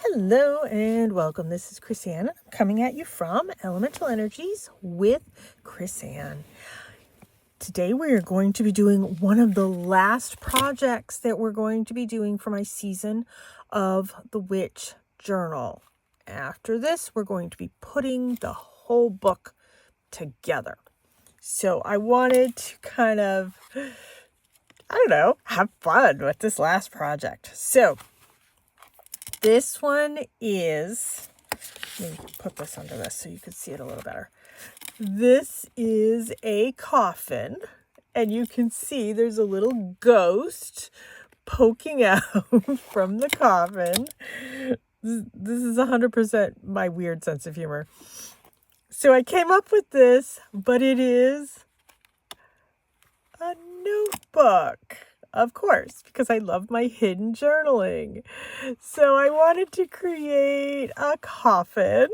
Hello and welcome. This is Chris-Ann. I'm coming at you from Elemental Energies with Chris-Ann. Today we are going to be doing one of the last projects that we're going to be doing for my season of the Witch Journal. After this, we're going to be putting the whole book together. So I wanted to kind of, have fun with this last project. So this one is, let me put this under this so you can see it a little better. This is a coffin, and you can see there's a little ghost poking out from the coffin. This is 100% my weird sense of humor. So I came up with this, but it is a notebook. Of course, because I love my hidden journaling. So I wanted to create a coffin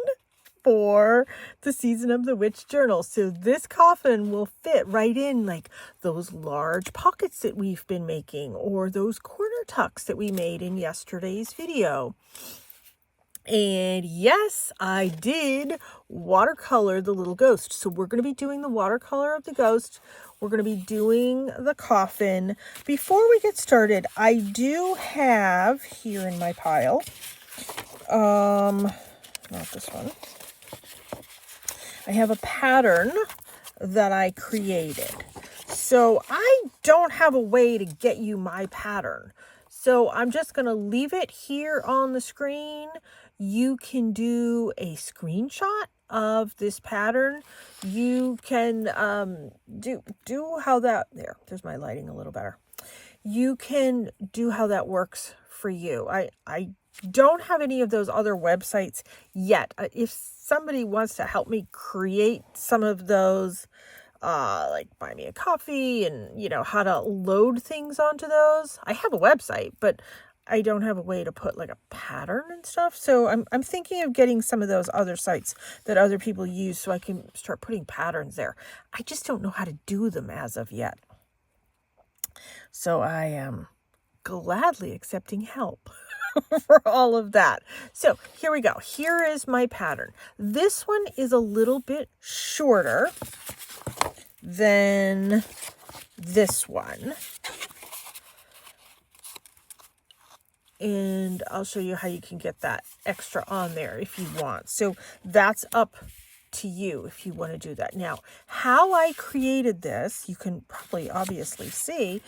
for the season of the Witch Journal. So this coffin will fit right in like those large pockets that we've been making, or those corner tucks that we made in yesterday's video. And yes, I did watercolor the little ghost. So we're going to be doing the watercolor of the ghost. We're going to be doing the coffin. Before we get started, I do have here in my pile, not this one. I have a pattern that I created. So I don't have a way to get you my pattern. So I'm just going to leave it here on the screen. You can do a screenshot of this pattern. You can do how that, there's my lighting a little better. You can do how that works for you. I don't have any of those other websites yet. If somebody wants to help me create some of those, like buy me a coffee and how to load things onto those, I have a website, but I don't have a way to put like a pattern and stuff. So I'm thinking of getting some of those other sites that other people use so I can start putting patterns there. I just don't know how to do them as of yet. So I am gladly accepting help for all of that. So here we go. Here is my pattern. This one is a little bit shorter than this one. And I'll show you how you can get that extra on there if you want. So that's up to you if you want to do that. Now, how I created this, you can probably obviously see,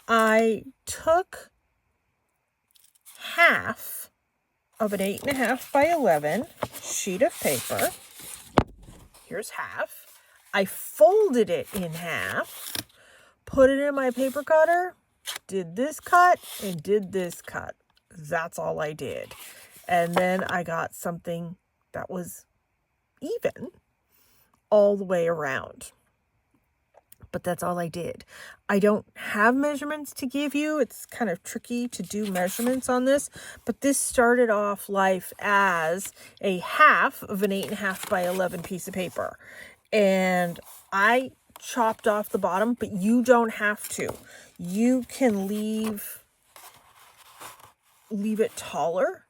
I took half of an 8.5 by 11 sheet of paper. Here's half. I folded it in half, put it in my paper cutter, did this cut, and did this cut. That's all I did. And then I got something that was even all the way around. But that's all I did. I don't have measurements to give you. It's kind of tricky to do measurements on this, but this started off life as a half of an 8.5 by 11 piece of paper. And I chopped off the bottom, but you don't have to. You can leave it taller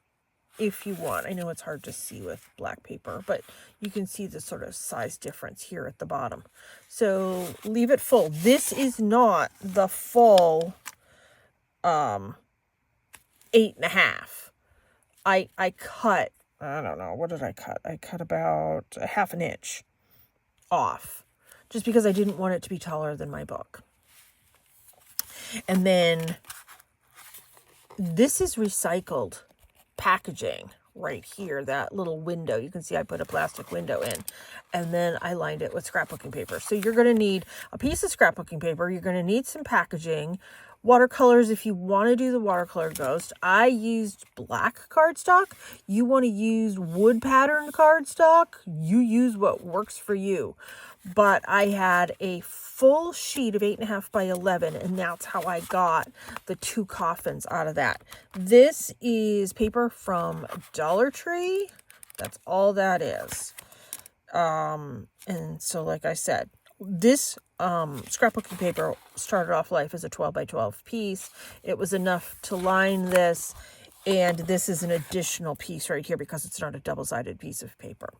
if you want. I know it's hard to see with black paper, but you can see the sort of size difference here at the bottom. So leave it full. This is not the full 8.5. I cut, I don't know, what did I cut? I cut about a half an inch off just because I didn't want it to be taller than my book. And then this is recycled packaging right here, that little window. You can see I put a plastic window in, and then I lined it with scrapbooking paper. So you're going to need a piece of scrapbooking paper. You're going to need some packaging, watercolors if you want to do the watercolor ghost. I used black cardstock. You want to use wood patterned cardstock. You use what works for you. But I had a full sheet of 8.5 by 11, and that's how I got the two coffins out of that. This is paper from Dollar Tree. That's all that is. And so, like I said, this scrapbooking paper started off life as a 12 by 12 piece. It was enough to line this. And this is an additional piece right here because it's not a double-sided piece of paper.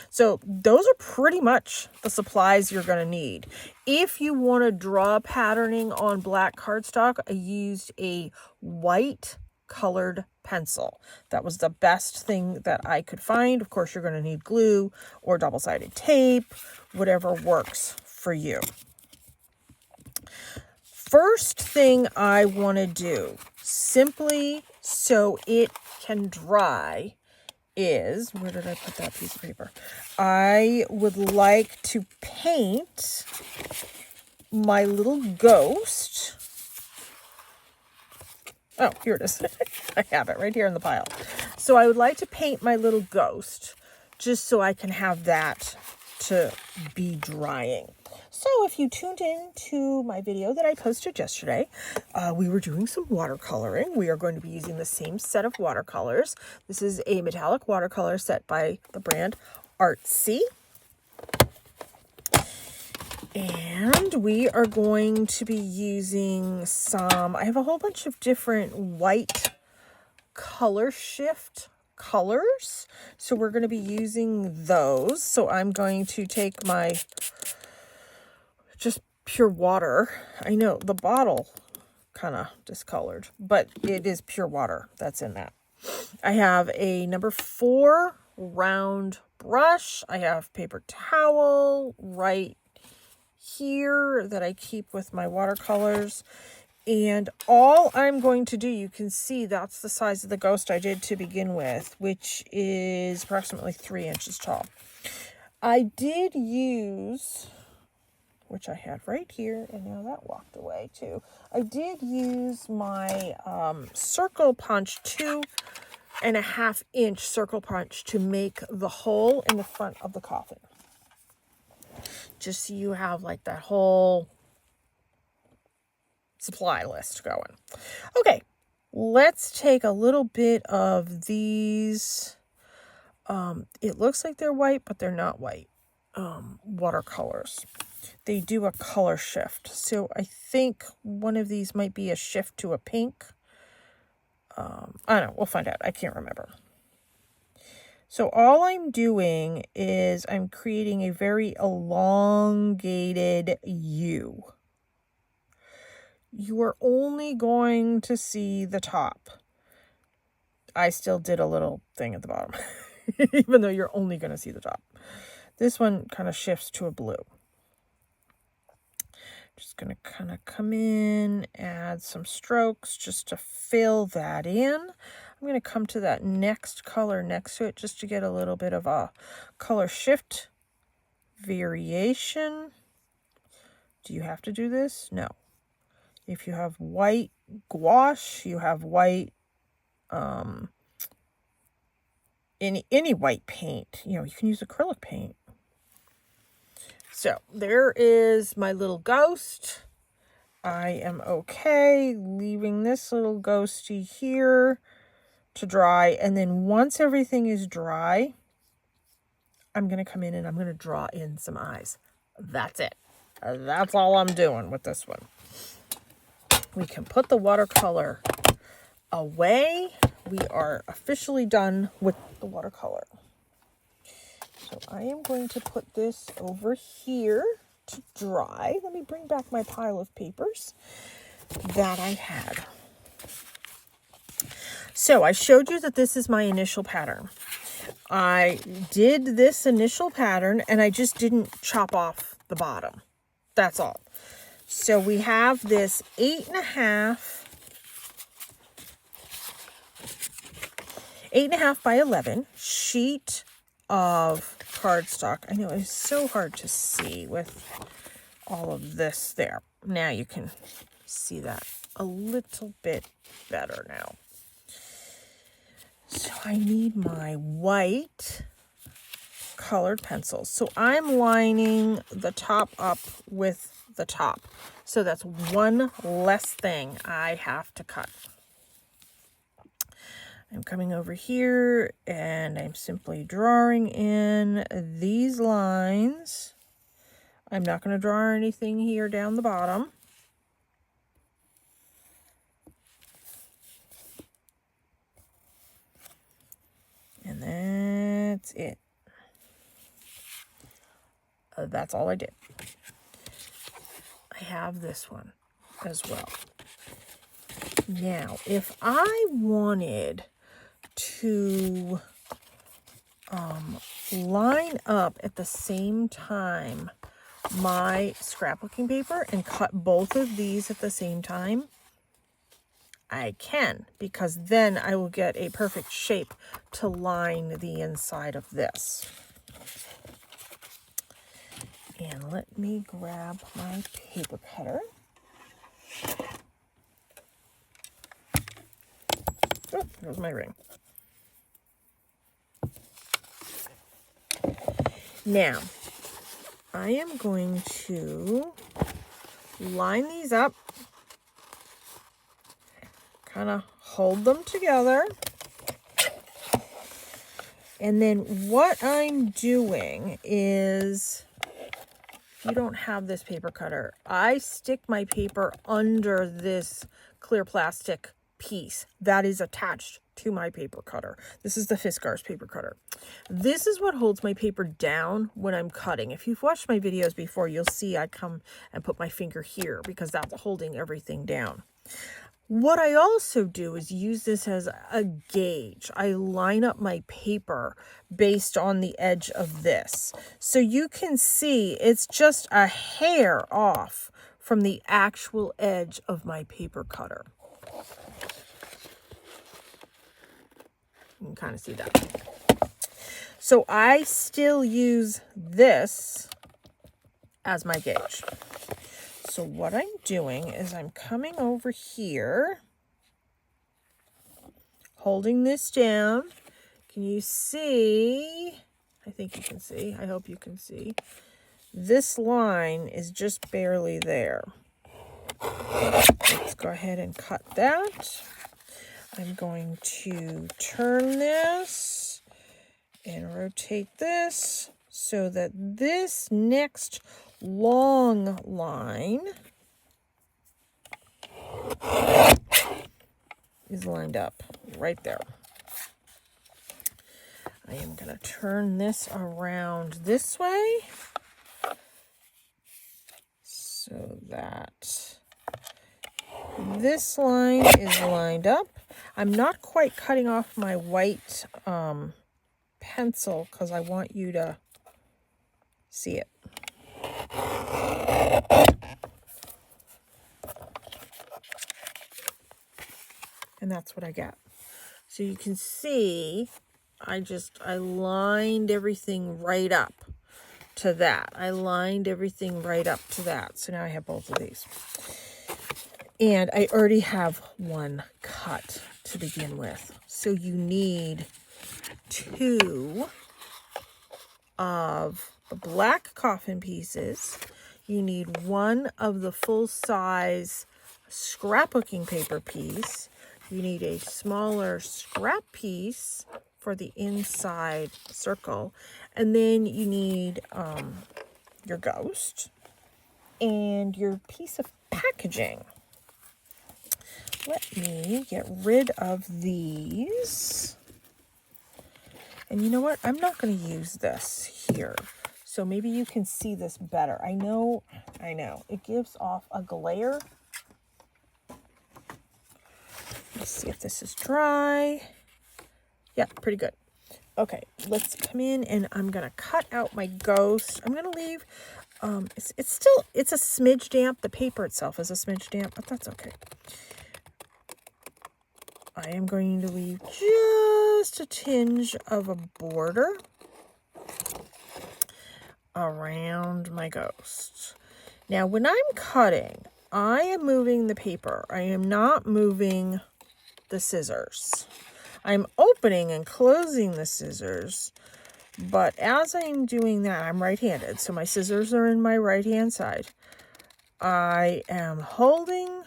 So those are pretty much the supplies you're going to need. If you want to draw patterning on black cardstock, I used a white colored pencil. That was the best thing that I could find. Of course, you're going to need glue or double-sided tape, whatever works for you. First thing I want to do, simply so it can dry, is, where did I put that piece of paper? I would like to paint my little ghost. Oh, here it is. I have it right here in the pile. So I would like to paint my little ghost just so I can have that to be drying. So if you tuned in to my video that I posted yesterday, we were doing some watercoloring. We are going to be using the same set of watercolors. This is a metallic watercolor set by the brand Artsy. And we are going to be using some, I have a whole bunch of different white color shift colors. So we're going to be using those. So I'm going to take my just pure water. I know the bottle kind of discolored, but it is pure water that's in that. I have a number 4 round brush. I have paper towel right here that I keep with my watercolors. And all I'm going to do, you can see that's the size of the ghost I did to begin with, which is approximately 3 inches tall. I did use, which I had right here, and now that walked away too. I did use my circle punch, 2.5 inch circle punch to make the hole in the front of the coffin. Just so you have like that whole supply list going. Okay, let's take a little bit of these. It looks like they're white, but they're not white. Watercolors. They do a color shift. So I think one of these might be a shift to a pink. I don't know. We'll find out. I can't remember. So all I'm doing is I'm creating a very elongated U. You are only going to see the top. I still did a little thing at the bottom, even though you're only going to see the top. This one kind of shifts to a blue. Just going to kind of come in, add some strokes just to fill that in. I'm going to come to that next color next to it just to get a little bit of a color shift variation. Do you have to do this? No. If you have white gouache, you have white, any white paint, you can use acrylic paint. So there is my little ghost. I am okay leaving this little ghosty here to dry. And then once everything is dry, I'm going to come in and I'm going to draw in some eyes. That's it. That's all I'm doing with this one. We can put the watercolor away. We are officially done with the watercolor. So I am going to put this over here to dry. Let me bring back my pile of papers that I had. So I showed you that this is my initial pattern. I did this initial pattern and I just didn't chop off the bottom. That's all. So we have this 8.5 by 11 sheet of cardstock. I know it's so hard to see with all of this there. Now you can see that a little bit better now. So I need my white colored pencils. So I'm lining the top up with the top. So that's one less thing I have to cut. I'm coming over here and I'm simply drawing in these lines. I'm not going to draw anything here down the bottom. that's it. That's all I did. I have this one as well. Now, if I wanted to line up at the same time my scrapbooking paper and cut both of these at the same time, I can, because then I will get a perfect shape to line the inside of this. And let me grab my paper cutter. Oh, there's my ring. Now, I am going to line these up, kind of hold them together. And then what I'm doing is, if you don't have this paper cutter, I stick my paper under this clear plastic piece that is attached to my paper cutter. This is the Fiskars paper cutter. This is what holds my paper down when I'm cutting. If you've watched my videos before, you'll see I come and put my finger here because that's holding everything down. What I also do is use this as a gauge. I line up my paper based on the edge of this. So you can see it's just a hair off from the actual edge of my paper cutter. You can kind of see that. So I still use this as my gauge. So what I'm doing is I'm coming over here, holding this down. Can you see? I think you can see. I hope you can see. This line is just barely there. Let's go ahead and cut that. I'm going to turn this and rotate this so that this next long line is lined up right there. I am going to turn this around this way so that this line is lined up. I'm not quite cutting off my white pencil because I want you to see it. And that's what I got. So you can see I lined everything right up to that. I lined everything right up to that. So now I have both of these. And I already have one cut to begin with. So you need 2 of the black Coffin pieces. You need 1 of the full-size scrapbooking paper piece. You need a smaller scrap piece for the inside circle. And then you need your ghost and your piece of packaging. Let me get rid of these. And you know what? I'm not going to use this here. So maybe you can see this better. I know. It gives off a glare. Let's see if this is dry. Yeah, pretty good. Okay, let's come in and I'm going to cut out my ghost. I'm going to leave, it's a smidge damp. The paper itself is a smidge damp, but that's okay. I am going to leave just a tinge of a border around my ghost. Now, when I'm cutting, I am moving the paper. I am not moving the scissors. I'm opening and closing the scissors, but as I'm doing that, I'm right-handed, so my scissors are in my right-hand side. I am holding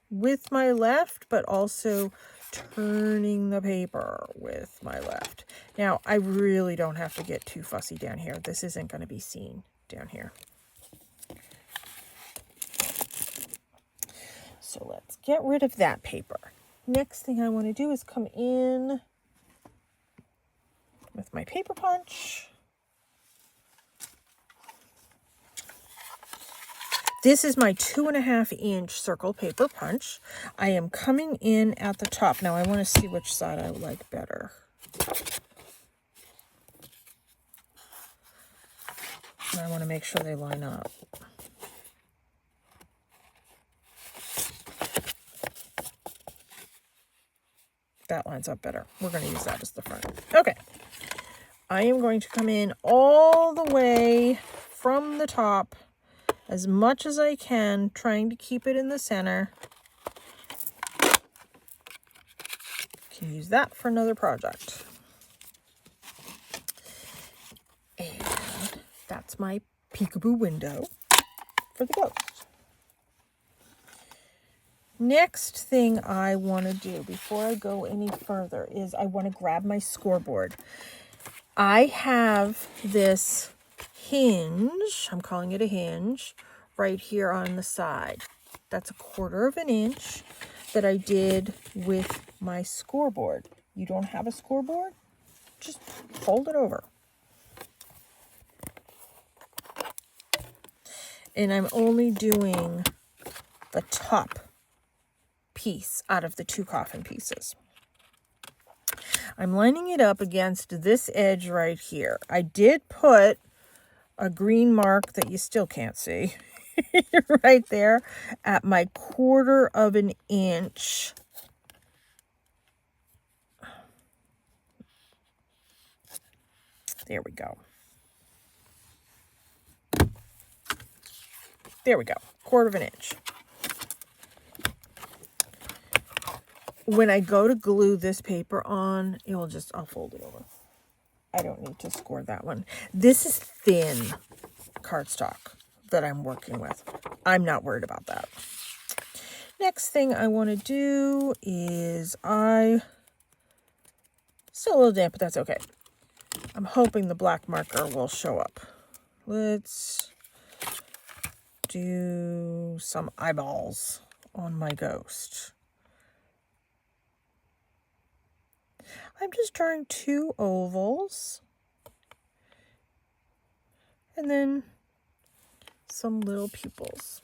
with my left, but also turning the paper with my left. Now, I really don't have to get too fussy down here. This isn't going to be seen down here. So let's get rid of that paper. Next thing I want to do is come in with my my paper punch. This is my 2.5-inch circle paper punch. I am coming in at the top. Now I want to see which side I like better. And I want to make sure they line up. That lines up better. We're going to use that as the front. Okay. I am going to come in all the way from the top as much as I can, trying to keep it in the center. Can use that for another project. And that's my peekaboo window for the ghost. Next thing I want to do before I go any further is I want to grab my scoreboard. I have this hinge, I'm calling it a hinge, right here on the side. That's 1/4 inch that I did with my scoreboard. You don't have a scoreboard? Just fold it over. And I'm only doing the top piece out of the 2 coffin pieces. I'm lining it up against this edge right here. I did put a green mark that you still can't see right there at my 1/4 inch. There we go. There we go. 1/4 inch. When I go to glue this paper on, I'll fold it over. I don't need to score that one. This is thin cardstock that I'm working with. I'm not worried about that. Next thing I want to do is still a little damp, but that's okay. I'm hoping the black marker will show up. Let's do some eyeballs on my ghost. I'm just drawing 2 ovals and then some little pupils.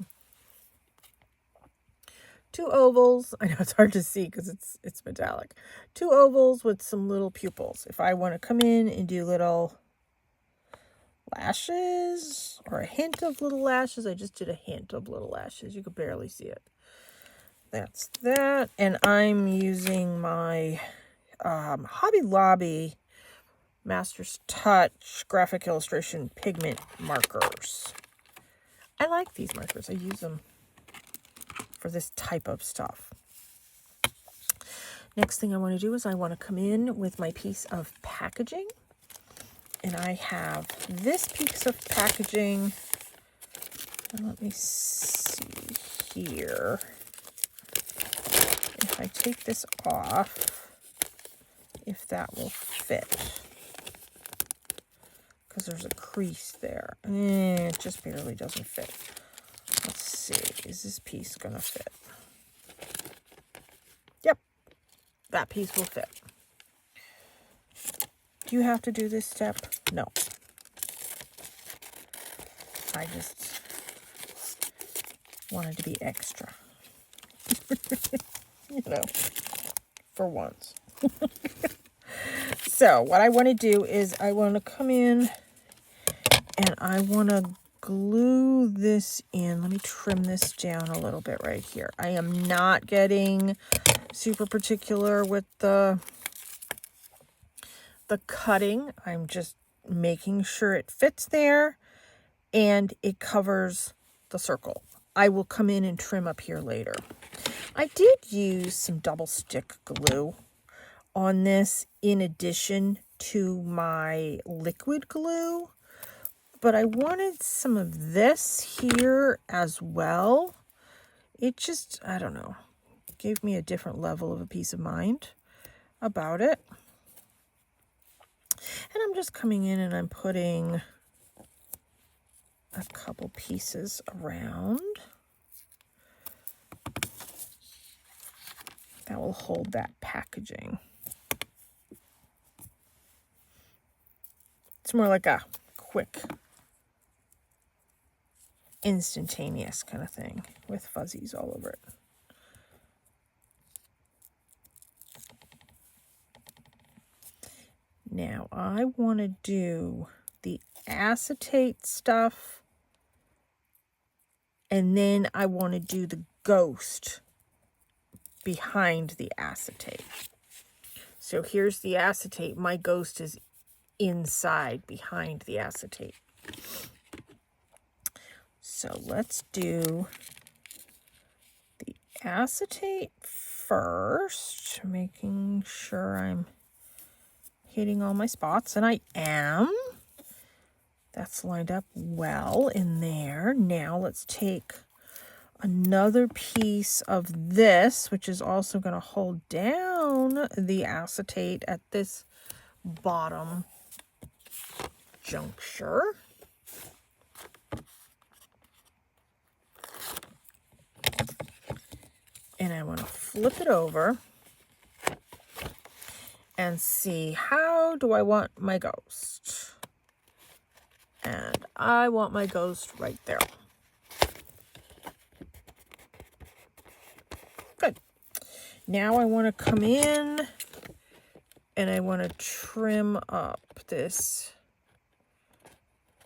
2 ovals. I know it's hard to see because it's metallic. 2 ovals with some little pupils. If I want to come in and do little lashes or a hint of little lashes, I just did a hint of little lashes. You could barely see it. That's that. And I'm using my Hobby Lobby Master's Touch graphic illustration pigment markers. I like these markers. I use them for this type of stuff. Next thing I want to do is I want to come in with my piece of packaging. And I have this piece of packaging. Let me see here. If I take this off, if that will fit. Because there's a crease there. It just barely doesn't fit. Let's see. Is this piece going to fit? Yep. That piece will fit. Do you have to do this step? No. I just wanted to be extra. You know, for once. So what I want to do is I want to come in and I want to glue this in. Let me trim this down a little bit right here. I am not getting super particular with the cutting. I'm just making sure it fits there and it covers the circle. I will come in and trim up here later. I did use some double stick glue on this in addition to my liquid glue, but I wanted some of this here as well. It just, I don't know, gave me a different level of a peace of mind about it. And I'm just coming in and I'm putting a couple pieces around. That will hold that packaging. It's more like a quick, instantaneous kind of thing with fuzzies all over it. Now I want to do the acetate stuff, and then I want to do the ghost behind the acetate. So here's the acetate. My ghost is inside, behind the acetate. So let's do the acetate first, making sure I'm hitting all my spots, and I am. That's lined up well in there. Now let's take another piece of this, which is also going to hold down the acetate at this bottom juncture. And I want to flip it over and see, how do I want my ghost? And I want my ghost right there. Good. Now I want to come in and I want to trim up this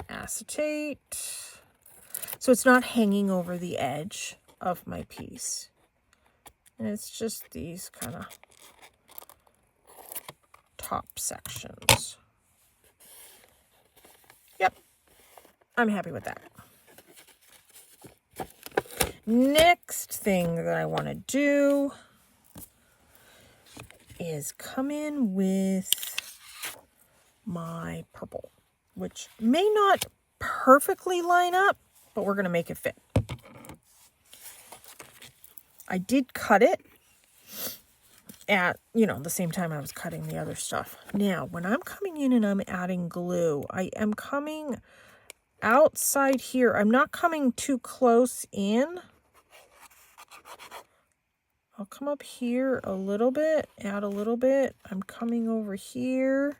acetate so it's not hanging over the edge of my piece. And it's just these kind of top sections. Yep, I'm happy with that. Next thing that I want to do is come in with my purple, which may not perfectly line up, but we're going to make it fit. I did cut it at, the same time I was cutting the other stuff. Now, when I'm coming in and I'm adding glue, I am coming outside here. I'm not coming too close in. I'll come up here a little bit, add a little bit. I'm coming over here,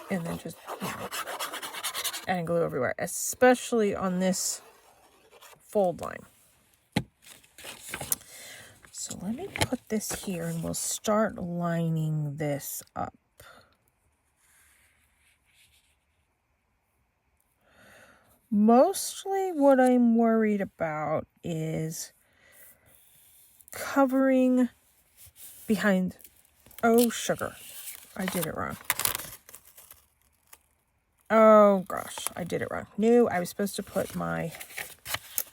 and then just adding glue everywhere, especially on this fold line. So let me put this here and we'll start lining this up. Mostly what I'm worried about is covering behind, oh sugar, I did it wrong. Oh gosh, I did it wrong. No, I was supposed to put my,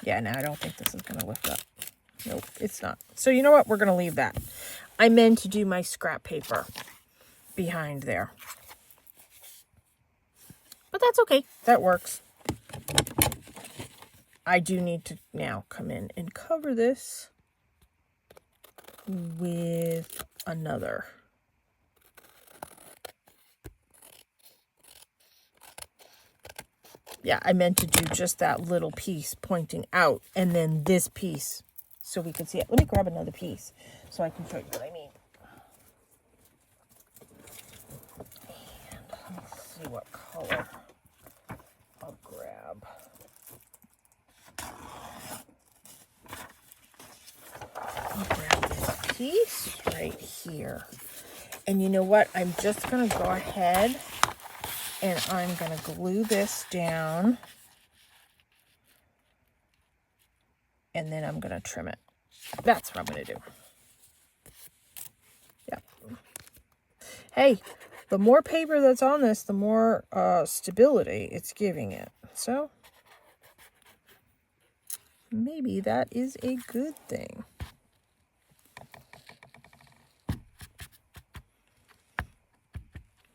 yeah, no, I don't think this is going to lift up. Nope, it's not. So you know what? We're going to leave that. I meant to do my scrap paper behind there. But that's okay. That works. I do need to now come in and cover this with another. Yeah, I meant to do just that little piece pointing out and then this piece so we can see it. Let me grab another piece so I can show you what I mean. And let's see what color I'll grab. I'll grab this piece right here. And you know what? I'm just going to go ahead and I'm going to glue this down. And then I'm going to trim it. That's what I'm going to do. Yep. Hey, the more paper that's on this, the more stability it's giving it. So maybe that is a good thing.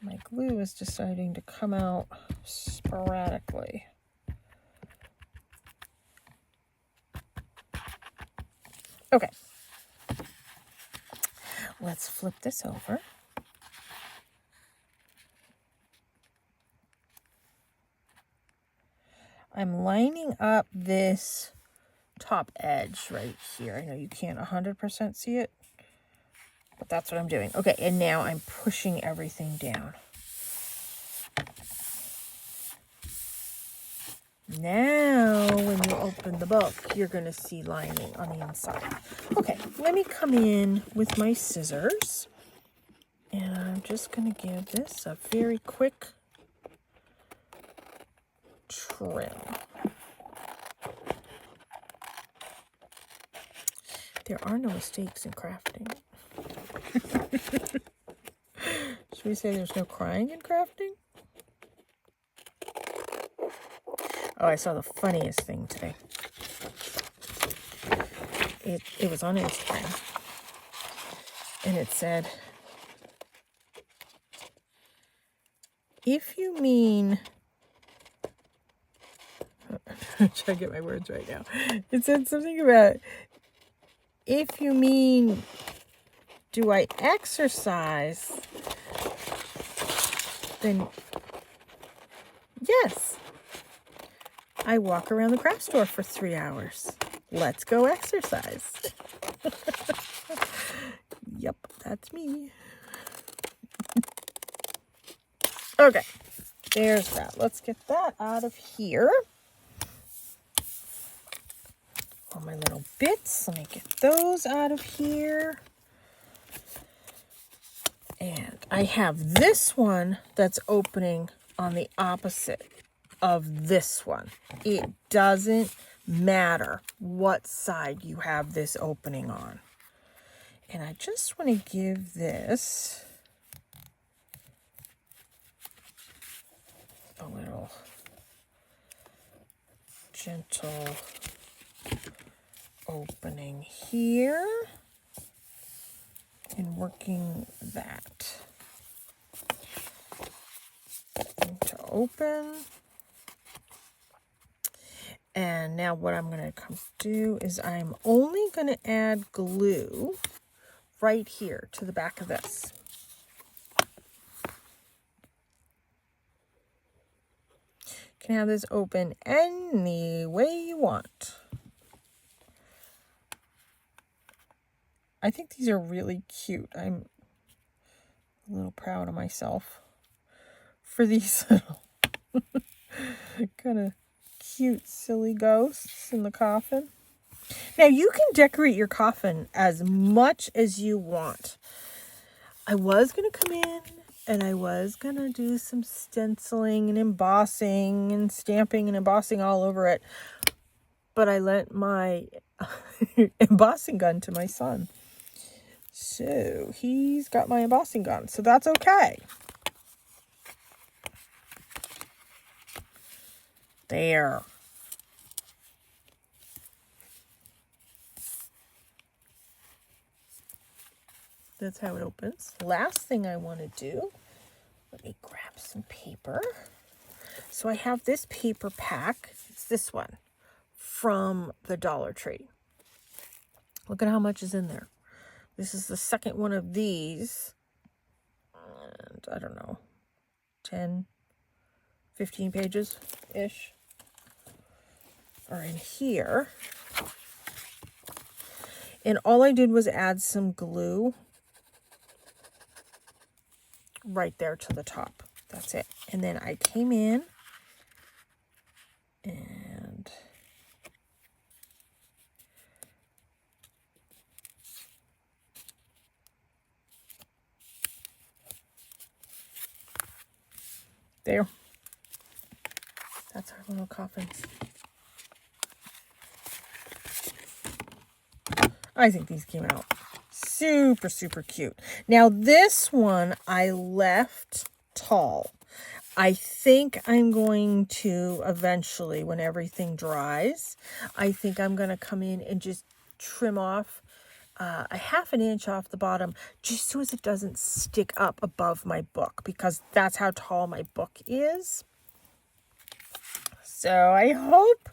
My glue is deciding to come out sporadically. Okay. Let's flip this over. I'm lining up this top edge right here. I know you can't 100% see it, but that's what I'm doing. Okay, and now I'm pushing everything down. Now, when you open the book, you're going to see lining on the inside. Okay, let me come in with my scissors. And I'm just going to give this a very quick trim. There are no mistakes in crafting. Should we say there's no crying in crafting? Oh, I saw the funniest thing today. It was on Instagram. And it said, if you mean... I'm trying to get my words right now. It said something about, if you mean, do I exercise? Then, yes. I walk around the craft store for 3 hours. Let's go exercise. Yep, that's me. Okay, there's that. Let's get that out of here. All my little bits, let me get those out of here. And I have this one that's opening on the opposite of this one. It doesn't matter what side you have this opening on. And I just want to give this a little gentle opening here and working that to open. And now what I'm going to come do is I'm only going to add glue right here to the back of this. You can have this open any way you want. I think these are really cute. I'm a little proud of myself for these little kind of cute, silly ghosts in the coffin. Now, you can decorate your coffin as much as you want. I was going to come in and I was going to do some stenciling and embossing and stamping and embossing all over it. But I lent my embossing gun to my son. So he's got my embossing gun. So that's okay. There. That's how it opens. Last thing I want to do, let me grab some paper. So I have this paper pack. It's this one from the Dollar Tree. Look at how much is in there. This is the second one of these. And I don't know, 10, 15 pages-ish are in here. And all I did was add some glue right there to the top. That's it. And then I came in and there. That's our little coffins. I think these came out super, super cute. Now, this one I left tall. I think I'm going to eventually, when everything dries, I think I'm going to come in and just trim off a 1/2 inch off the bottom, just so as it doesn't stick up above my book, because that's how tall my book is. So I hope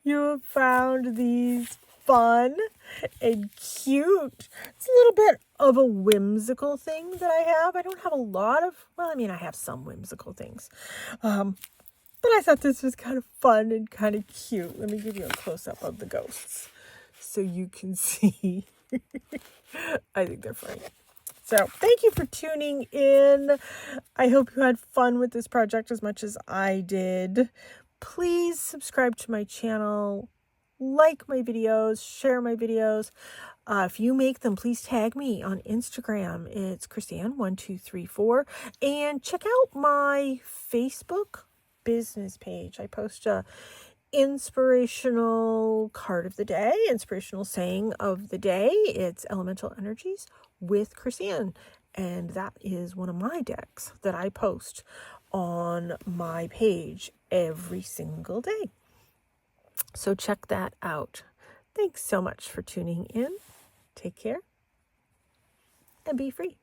you have found these fun and cute. It's a little bit of a whimsical thing that I have. I don't have a lot of, well, I mean, I have some whimsical things. But But I thought this was kind of fun and kind of cute. Let me give you a close-up of the ghosts so you can see. I think they're funny. So thank you for tuning in. I hope you had fun with this project as much as I did. Please subscribe to my channel, like my videos, share my videos. If you make them, please tag me on Instagram. It's Chrisanne1234. And check out my Facebook business page. I post a inspirational card of the day, inspirational saying of the day. It's Elemental Energies with Chrisanne. And that is one of my decks that I post on my page every single day. So check that out. Thanks so much for tuning in. Take care and be free.